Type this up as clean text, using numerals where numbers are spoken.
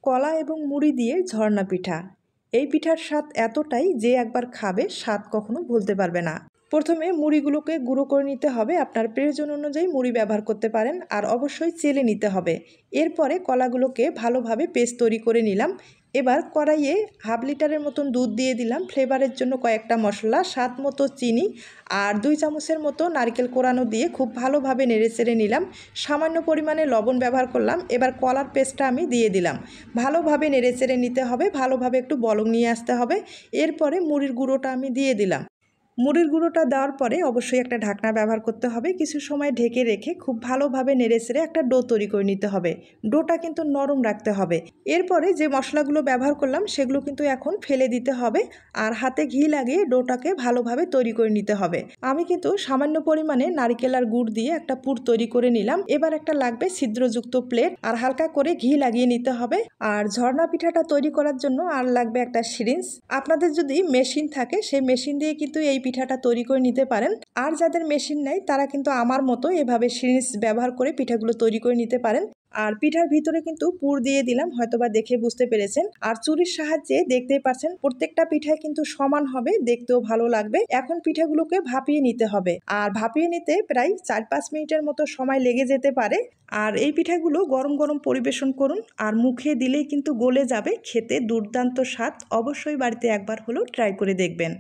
কলা এবং মুড়ি দিয়ে ঝর্ণা পিঠা। এই পিঠার স্বাদ এতটাই যে একবার খাবে স্বাদ কখনো ভুলতে পারবে না। প্রথমে মুড়িগুলোকে গুঁড়ো করে নিতে হবে। আপনার প্রয়োজন অনুযায়ী মুড়ি ব্যবহার করতে পারেন, আর অবশ্যই চেলে নিতে হবে। এরপরে কলাগুলোকে ভালোভাবে পেস্ট তৈরি করে নিলাম। এবার কড়াইয়ে হাফ লিটারের মতন দুধ দিয়ে দিলাম। ফ্লেভারের জন্য কয়েকটা মশলা, স্বাদ মতো চিনি আর 2 চামচের মতো নারকেল কোরানো দিয়ে খুব ভালোভাবে নেড়েচেড়ে নিলাম। সামান্য পরিমাণে লবণ ব্যবহার করলাম। এবার কলার পেস্টটা আমি দিয়ে দিলাম। ভালোভাবে নেড়েচেড়ে নিতে হবে, ভালোভাবে একটু বলক নিয়ে আসতে হবে। এরপরে মুড়ির গুঁড়োটা আমি দিয়ে দিলাম। মুড়ির গুঁড়োটা দেওয়ার পরে অবশ্যই একটা ঢাকনা ব্যবহার করতে হবে। কিছু সময় ঢেকে রেখে খুব ভালোভাবে নেড়েচেড়ে একটা ডো তৈরি করে নিতে হবে। ডোটা কিন্তু নরম রাখতে হবে। এরপরে যে মশলাগুলো ব্যবহার করলাম সেগুলো কিন্তু এখন ফেলে দিতে হবে, আর হাতে ঘি লাগিয়ে ডোটাকে ভালোভাবে তৈরি করে নিতে হবে। আমি কিন্তু সামান্য পরিমাণে নারকেল আর গুড় দিয়ে একটা পুর তৈরি করে নিলাম। এবার একটা লাগবে ছিদ্রযুক্ত প্লেট, আর হালকা করে ঘি লাগিয়ে নিতে হবে। আর ঝর্ণা পিঠাটা তৈরি করার জন্য আর লাগবে একটা সিরিঞ্জ। আপনাদের যদি মেশিন থাকে সেই মেশিন দিয়ে কিন্তু এই পিঠাটা তৈরি করে নিতে পারেন। আর যাদের মেশিন নেই তারা কিন্তু আমার মতো এভাবে সিরিঞ্জ ব্যবহার করে পিঠাগুলো তৈরি করে নিতে পারেন। আর পিঠার ভিতরে কিন্তু পুর দিয়ে দিলাম, হয়তোবা দেখে বুঝতে পেরেছেন। আর চুরির সাহায্যে দেখতেই পাচ্ছেন প্রত্যেকটা পিঠায় কিন্তু সমান হবে, দেখতেও ভালো লাগবে। এখন পিঠাগুলোকে ভাপিয়ে নিতে হবে, আর ভাপিয়ে নিতে প্রায় 4-5 মিনিটের মতো সময় লেগে যেতে পারে। আর এই পিঠাগুলো গরম গরম পরিবেশন করুন, আর মুখে দিলেই কিন্তু গলে যাবে। খেতে দুর্দান্ত স্বাদ। অবশ্যই বাড়িতে একবার হলেও ট্রাই করে দেখবেন।